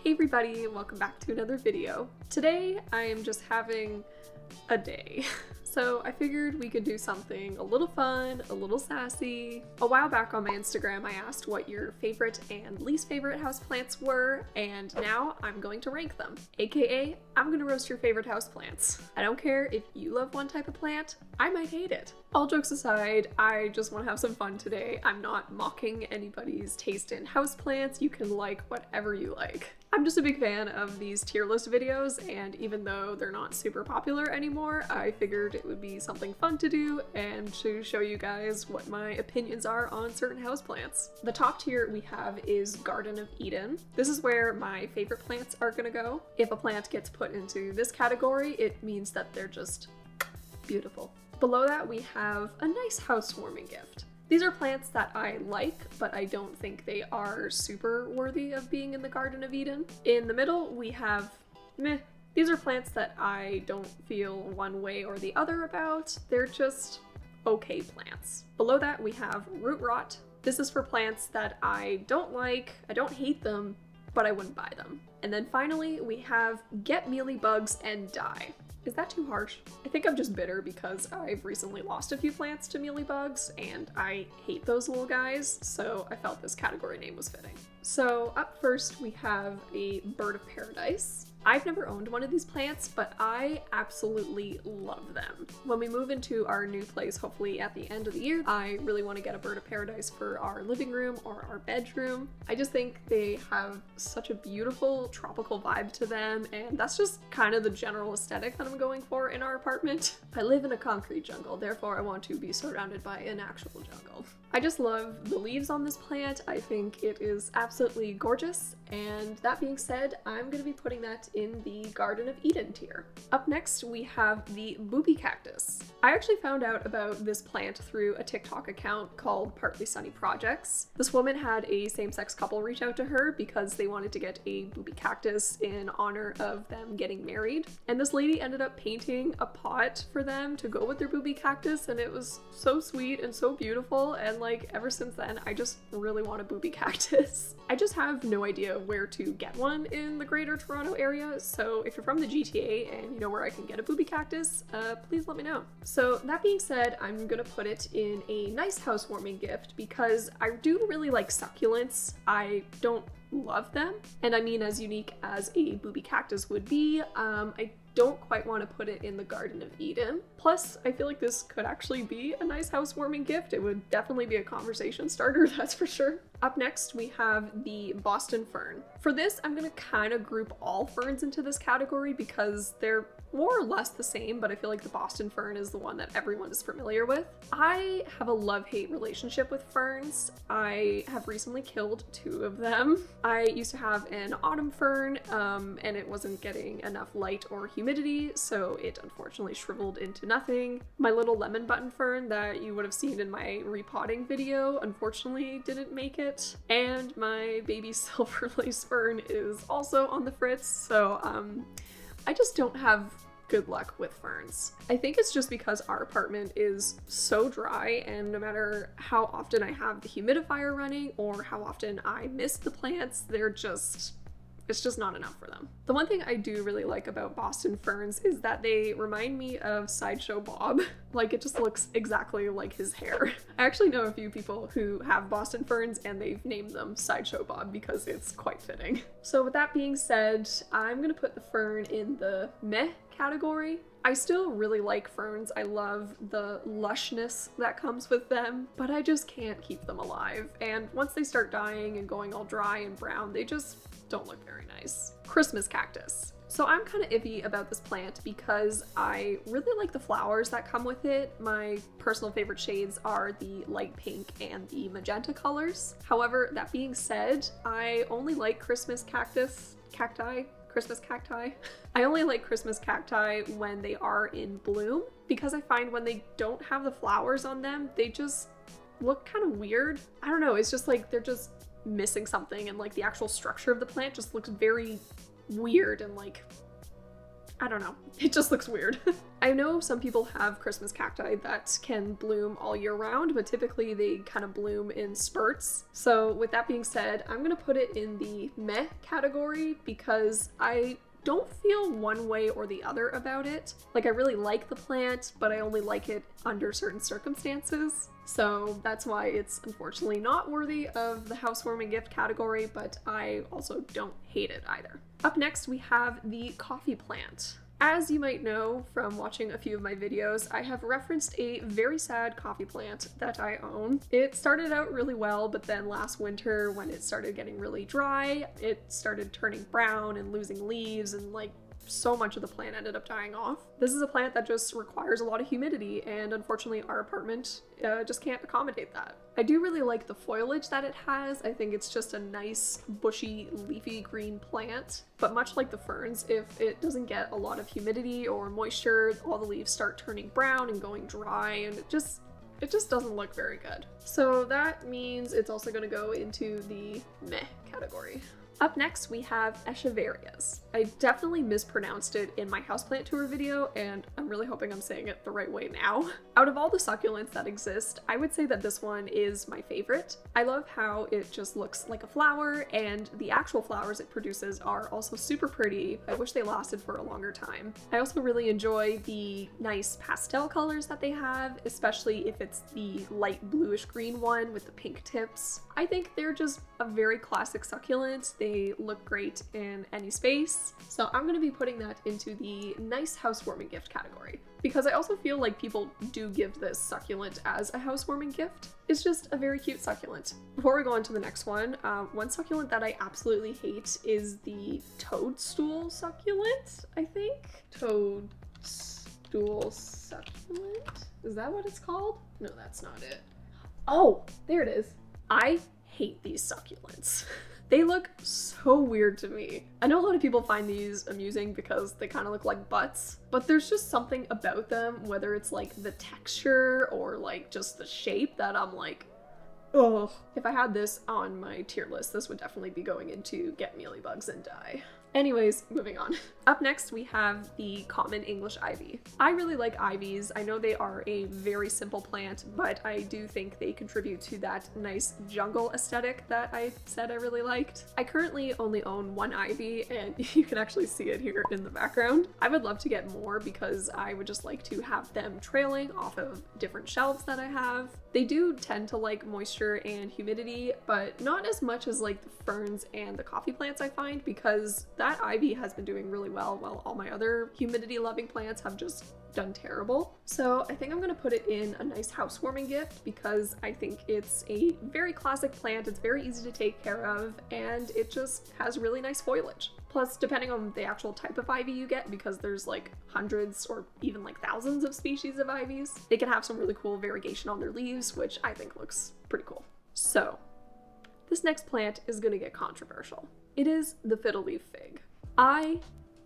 Hey everybody, welcome back to another video. Today I am just having a day. So I figured we could do something a little fun, a little sassy. A while back on my Instagram I asked what your favorite and least favorite houseplants were, and now I'm going to rank them. AKA, I'm gonna roast your favorite houseplants. I don't care if you love one type of plant, I might hate it. All jokes aside, I just want to have some fun today. I'm not mocking anybody's taste in houseplants. You can like whatever you like. I'm just a big fan of these tier list videos, and even though they're not super popular anymore, I figured it would be something fun to do and to show you guys what my opinions are on certain houseplants. The top tier we have is Garden of Eden. This is where my favorite plants are gonna go. If a plant gets put into this category, it means that they're just beautiful. Below that we have a nice housewarming gift. These are plants that I like, but I don't think they are super worthy of being in the Garden of Eden. In the middle, we have meh. These are plants that I don't feel one way or the other about. They're just okay plants. Below that, we have root rot. This is for plants that I don't like. I don't hate them, but I wouldn't buy them. And then finally, we have get mealybugs and die. Is that too harsh? I think I'm just bitter because I've recently lost a few plants to mealybugs and I hate those little guys, so I felt this category name was fitting. So up first we have a bird of paradise. I've never owned one of these plants, but I absolutely love them. When we move into our new place, hopefully at the end of the year, I really want to get a bird of paradise for our living room or our bedroom. I just think they have such a beautiful tropical vibe to them, and that's just kind of the general aesthetic that I'm going for in our apartment. I live in a concrete jungle, therefore I want to be surrounded by an actual jungle. I just love the leaves on this plant. I think it is absolutely gorgeous, and that being said, I'm going to be putting that in the Garden of Eden tier. Up next we have the Booby Cactus. I actually found out about this plant through a TikTok account called Partly Sunny Projects. This woman had a same-sex couple reach out to her because they wanted to get a booby cactus in honor of them getting married, and this lady ended up painting a pot for them to go with their booby cactus, and it was so sweet and so beautiful, and like ever since then I just really want a booby cactus. I just have no idea where to get one in the greater Toronto area, so if you're from the GTA and you know where I can get a booby cactus, please let me know. So that being said, I'm gonna put it in a nice housewarming gift because I do really like succulents. I don't love them, and I mean as unique as a booby cactus would be, I don't quite want to put it in the Garden of Eden. Plus, I feel like this could actually be a nice housewarming gift. It would definitely be a conversation starter, that's for sure. Up next, we have the Boston Fern. For this, I'm gonna kind of group all ferns into this category because they're more or less the same, but I feel like the Boston Fern is the one that everyone is familiar with. I have a love-hate relationship with ferns. I have recently killed 2 of them. I used to have an autumn fern, and it wasn't getting enough light or humidity, so it unfortunately shriveled into nothing. My little lemon button fern that you would have seen in my repotting video unfortunately didn't make it, and my baby silver lace fern is also on the fritz, so I just don't have good luck with ferns. I think it's just because our apartment is so dry, and no matter how often I have the humidifier running or how often I miss the plants, it's just not enough for them. The one thing I do really like about Boston ferns is that they remind me of Sideshow Bob. Like, it just looks exactly like his hair. I actually know a few people who have Boston ferns and they've named them Sideshow Bob because it's quite fitting. So with that being said, I'm gonna put the fern in the meh category. I still really like ferns. I love the lushness that comes with them, but I just can't keep them alive. And once they start dying and going all dry and brown, they just don't look very nice. Christmas cactus. So I'm kind of iffy about this plant because I really like the flowers that come with it. My personal favorite shades are the light pink and the magenta colors. However, that being said, I only like Christmas cacti. I only like Christmas cacti when they are in bloom because I find when they don't have the flowers on them, they just look kind of weird. I don't know, it's just like they're just missing something, and like the actual structure of the plant just looks very weird and like I don't know, it just looks weird. I know some people have Christmas cacti that can bloom all year round, but typically they kind of bloom in spurts. So with that being said, I'm gonna put it in the meh category because I don't feel one way or the other about it. Like, I really like the plant, but I only like it under certain circumstances. So that's why it's unfortunately not worthy of the housewarming gift category, but I also don't hate it either. Up next, we have the coffee plant. As you might know from watching a few of my videos, I have referenced a very sad coffee plant that I own. It started out really well, but then last winter when it started getting really dry, it started turning brown and losing leaves, and like so much of the plant ended up dying off. This is a plant that just requires a lot of humidity, and unfortunately our apartment just can't accommodate that. I do really like the foliage that it has. I think it's just a nice bushy leafy green plant, but much like the ferns, if it doesn't get a lot of humidity or moisture, all the leaves start turning brown and going dry, and it just doesn't look very good. So that means it's also going to go into the meh category. Up next, we have Echeverrias. I definitely mispronounced it in my houseplant tour video, and I'm really hoping I'm saying it the right way now. Out of all the succulents that exist, I would say that this one is my favorite. I love how it just looks like a flower, and the actual flowers it produces are also super pretty. I wish they lasted for a longer time. I also really enjoy the nice pastel colors that they have, especially if it's the light bluish green one with the pink tips. I think they're just a very classic succulent. They look great in any space. So I'm gonna be putting that into the nice housewarming gift category, because I also feel like people do give this succulent as a housewarming gift. It's just a very cute succulent. Before we go on to the next one, one succulent that I absolutely hate is the toadstool succulent, I think? Toadstool succulent? Is that what it's called? No, that's not it. Oh, there it is. I hate these succulents. They look so weird to me. I know a lot of people find these amusing because they kind of look like butts, but there's just something about them, whether it's like the texture or like just the shape, that I'm like, ugh. If I had this on my tier list, this would definitely be going into get mealybugs and die. Anyways, moving on. Up next, we have the common English ivy. I really like ivies. I know they are a very simple plant, but I do think they contribute to that nice jungle aesthetic that I said I really liked. I currently only own one ivy, and you can actually see it here in the background. I would love to get more because I would just like to have them trailing off of different shelves that I have. They do tend to like moisture and humidity, but not as much as like the ferns and the coffee plants, I find, because that ivy has been doing really well while all my other humidity loving plants have just done terrible. So I think I'm gonna put it in a nice housewarming gift because I think it's a very classic plant, it's very easy to take care of, and it just has really nice foliage. Plus, depending on the actual type of ivy you get, because there's like hundreds or even like thousands of species of ivies, they can have some really cool variegation on their leaves, which I think looks pretty cool. So this next plant is gonna get controversial. It is the Fiddle Leaf Fig. I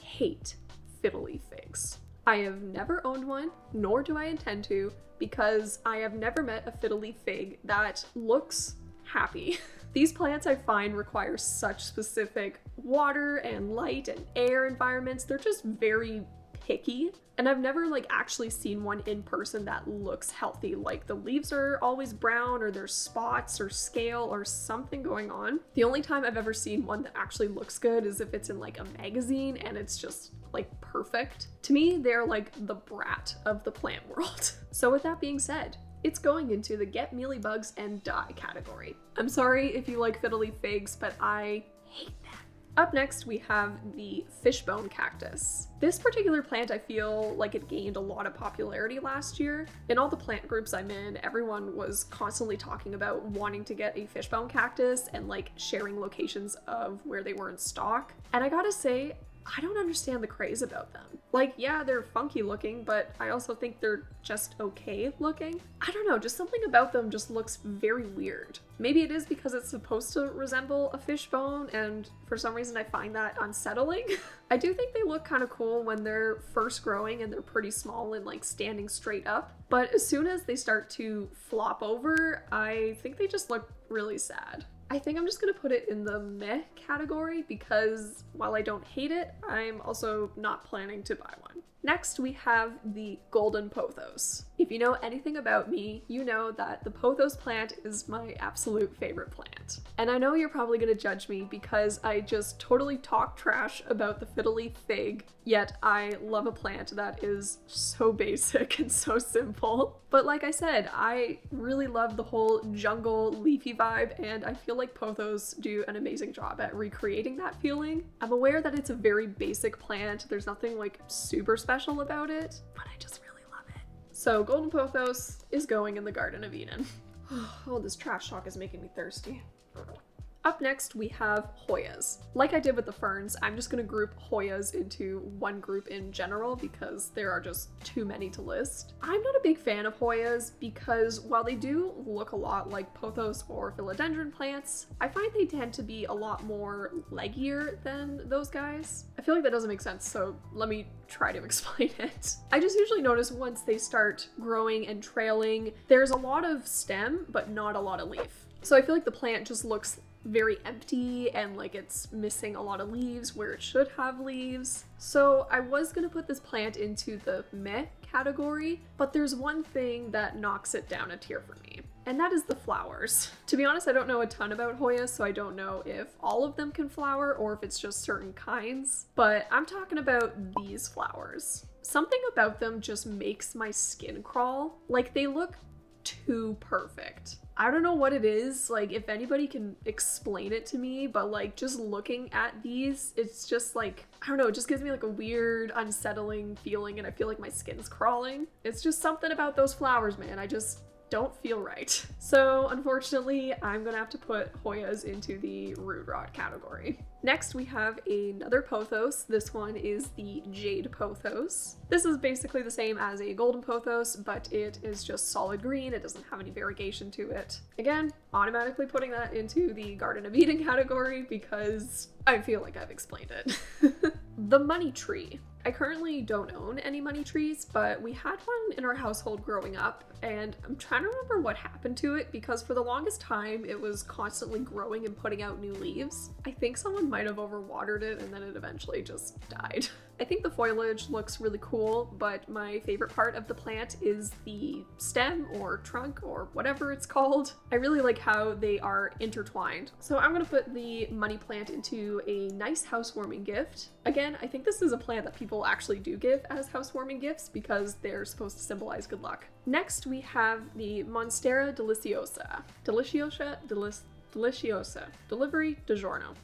hate Fiddle Leaf Figs. I have never owned one, nor do I intend to, because I have never met a Fiddle Leaf Fig that looks happy. These plants I find require such specific water and light and air environments. They're just very picky, and I've never like actually seen one in person that looks healthy. Like the leaves are always brown, or there's spots or scale or something going on. The only time I've ever seen one that actually looks good is if it's in like a magazine and it's just like perfect. To me, they're like the brat of the plant world. So with that being said, it's going into the get mealybugs and die category. I'm sorry if you like Fiddle Leaf Figs, but I hate them. Up next, we have the Fishbone Cactus. This particular plant, I feel like it gained a lot of popularity last year. In all the plant groups I'm in, everyone was constantly talking about wanting to get a fishbone cactus and like sharing locations of where they were in stock. And I gotta say, I don't understand the craze about them. Like, yeah, they're funky looking, but I also think they're just okay looking. I don't know, just something about them just looks very weird. Maybe it is because it's supposed to resemble a fishbone, and for some reason I find that unsettling. I do think they look kind of cool when they're first growing and they're pretty small and like standing straight up, but as soon as they start to flop over, I think they just look really sad. I think I'm just gonna put it in the meh category because while I don't hate it, I'm also not planning to buy one. Next, we have the Golden Pothos. If you know anything about me, you know that the pothos plant is my absolute favorite plant. And I know you're probably gonna judge me because I just totally talk trash about the Fiddle Leaf Fig, yet I love a plant that is so basic and so simple. But like I said, I really love the whole jungle leafy vibe, and I feel like pothos do an amazing job at recreating that feeling. I'm aware that it's a very basic plant, there's nothing like super special about it, but I just really love it. So Golden Pothos is going in the Garden of Eden. Oh, this trash talk is making me thirsty. Up next, we have Hoyas. Like I did with the ferns, I'm just gonna group Hoyas into one group in general because there are just too many to list. I'm not a big fan of Hoyas because while they do look a lot like pothos or philodendron plants, I find they tend to be a lot more leggier than those guys. I feel like that doesn't make sense, so let me try to explain it. I just usually notice once they start growing and trailing, there's a lot of stem, but not a lot of leaf. So I feel like the plant just looks very empty and like it's missing a lot of leaves where it should have leaves. So I was gonna put this plant into the meh category, but there's one thing that knocks it down a tier for me, and that is the flowers. To be honest, I don't know a ton about Hoya, so I don't know if all of them can flower or if it's just certain kinds, but I'm talking about these flowers. Something about them just makes my skin crawl. Like, they look too perfect. I don't know what it is, like if anybody can explain it to me, but like just looking at these, it's just like, I don't know, it just gives me like a weird unsettling feeling and I feel like my skin's crawling. It's just something about those flowers, man. I just don't feel right. So unfortunately, I'm gonna have to put Hoyas into the root rot category. Next, we have another pothos. This one is the Jade Pothos. This is basically the same as a golden pothos, but it is just solid green. It doesn't have any variegation to it. Again, automatically putting that into the Garden of Eden category because I feel like I've explained it. The money tree. I currently don't own any money trees, but we had one in our household growing up, and I'm trying to remember what happened to it because for the longest time it was constantly growing and putting out new leaves. I think someone might have overwatered it and then it eventually just died. I think the foliage looks really cool, but my favorite part of the plant is the stem or trunk or whatever it's called. I really like how they are intertwined. So I'm gonna put the money plant into a nice housewarming gift. Again, I think this is a plant that people actually do give as housewarming gifts because they're supposed to symbolize good luck. Next, we have the Monstera deliciosa. Deliciosa. Delivery DiGiorno.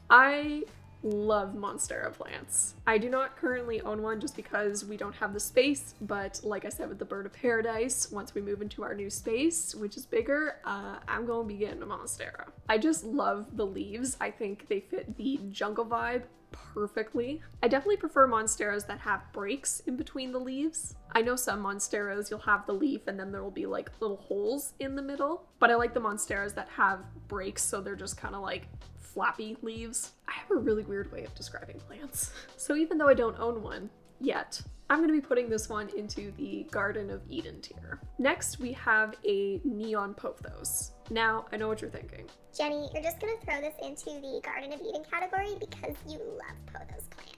I love Monstera plants. I do not currently own one just because we don't have the space, but like I said with the bird of paradise, once we move into our new space, which is bigger, I'm gonna be getting a Monstera. I just love the leaves. I think they fit the jungle vibe perfectly. I definitely prefer Monsteras that have breaks in between the leaves. I know some Monsteras you'll have the leaf and then there will be like little holes in the middle, but I like the Monsteras that have breaks so they're just kind of like flappy leaves. I have a really weird way of describing plants. So even though I don't own one yet, I'm going to be putting this one into the Garden of Eden tier. Next, we have a neon pothos. Now, I know what you're thinking. Jenny, you're just going to throw this into the Garden of Eden category because you love pothos plants.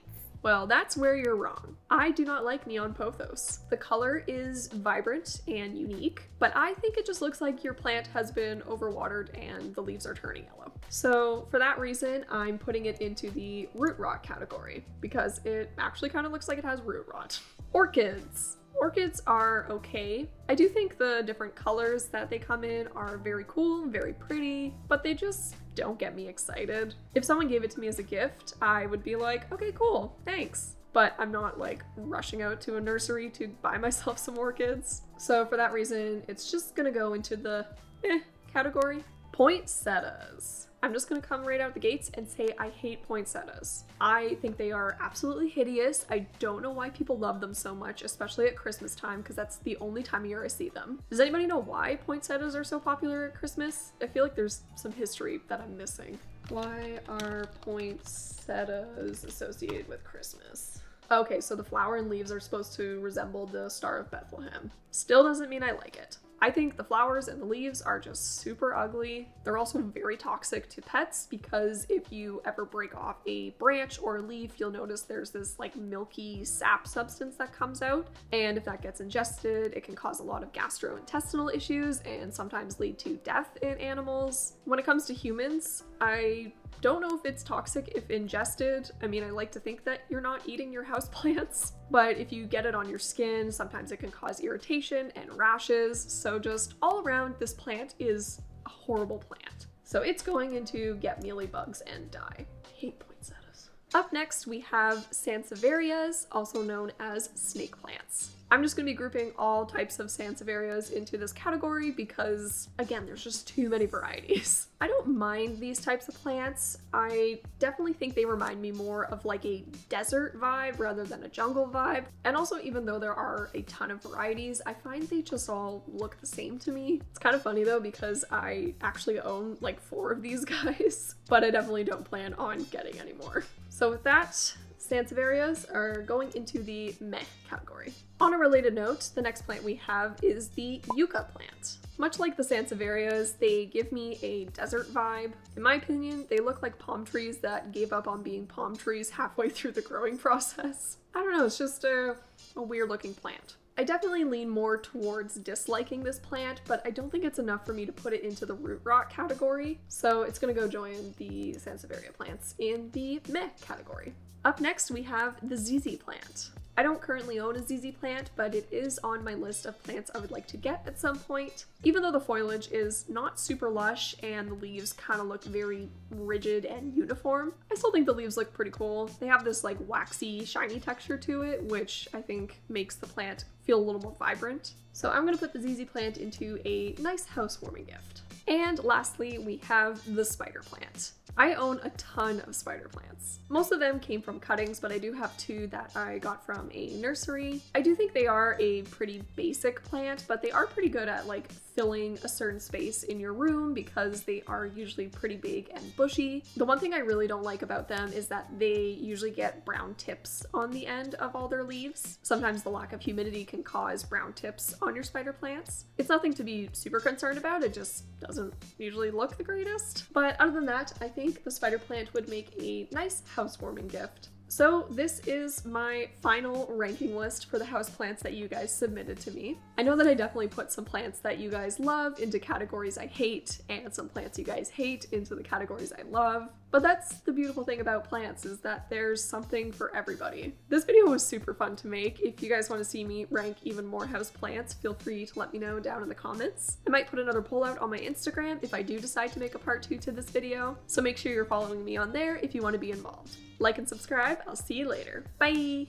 Well, that's where you're wrong. I do not like neon pothos. The color is vibrant and unique, but I think it just looks like your plant has been overwatered and the leaves are turning yellow. So for that reason, I'm putting it into the root rot category because it actually kind of looks like it has root rot. Orchids. Orchids are okay. I do think the different colors that they come in are very cool, very pretty, but they just don't get me excited. If someone gave it to me as a gift, I would be like, okay, cool, thanks. But I'm not like rushing out to a nursery to buy myself some orchids. So for that reason, it's just gonna go into the category. Poinsettias. I'm just gonna come right out the gates and say I hate poinsettias. I think they are absolutely hideous. I don't know why people love them so much, especially at Christmas time, because that's the only time of year I see them. Does anybody know why poinsettias are so popular at Christmas? I feel like there's some history that I'm missing. Why are poinsettias associated with Christmas? Okay, so the flower and leaves are supposed to resemble the Star of Bethlehem. Still doesn't mean I like it. I think the flowers and the leaves are just super ugly. They're also very toxic to pets because if you ever break off a branch or a leaf, you'll notice there's this like milky sap substance that comes out. And if that gets ingested, it can cause a lot of gastrointestinal issues and sometimes lead to death in animals. When it comes to humans, I don't know if it's toxic if ingested. I mean, I like to think that you're not eating your houseplants, but if you get it on your skin, sometimes it can cause irritation and rashes. So just all around, this plant is a horrible plant. So it's going into get mealybugs and die. I hate poinsettias. Up next, we have Sansevierias, also known as snake plants. I'm just going to be grouping all types of Sansevierias into this category because, again, there's just too many varieties. I don't mind these types of plants. I definitely think they remind me more of like a desert vibe rather than a jungle vibe. And also, even though there are a ton of varieties, I find they just all look the same to me. It's kind of funny though because I actually own like 4 of these guys, but I definitely don't plan on getting any more. So with that, Sansevierias are going into the meh category. On a related note, the next plant we have is the Yucca plant. Much like the Sansevierias, they give me a desert vibe. In my opinion, they look like palm trees that gave up on being palm trees halfway through the growing process. I don't know, it's just a weird looking plant. I definitely lean more towards disliking this plant, but I don't think it's enough for me to put it into the root rot category, so it's gonna go join the Sansevieria plants in the meh category. Up next, we have the ZZ plant. I don't currently own a ZZ plant, but it is on my list of plants I would like to get at some point. Even though the foliage is not super lush and the leaves kind of look very rigid and uniform, I still think the leaves look pretty cool. They have this like waxy, shiny texture to it, which I think makes the plant feel a little more vibrant. So I'm gonna put the ZZ plant into a nice housewarming gift. And lastly, we have the spider plant. I own a ton of spider plants. Most of them came from cuttings, but I do have 2 that I got from a nursery. I do think they are a pretty basic plant, but they are pretty good at like filling a certain space in your room because they are usually pretty big and bushy. The one thing I really don't like about them is that they usually get brown tips on the end of all their leaves. Sometimes the lack of humidity can cause brown tips on your spider plants. It's nothing to be super concerned about, it just doesn't usually look the greatest. But other than that, I think the spider plant would make a nice housewarming gift. So this is my final ranking list for the houseplants that you guys submitted to me. I know that I definitely put some plants that you guys love into categories I hate and some plants you guys hate into the categories I love. But that's the beautiful thing about plants, is that there's something for everybody. This video was super fun to make. If you guys want to see me rank even more houseplants, feel free to let me know down in the comments. I might put another poll out on my Instagram if I do decide to make a part 2 to this video, so make sure you're following me on there if you want to be involved. Like and subscribe. I'll see you later. Bye!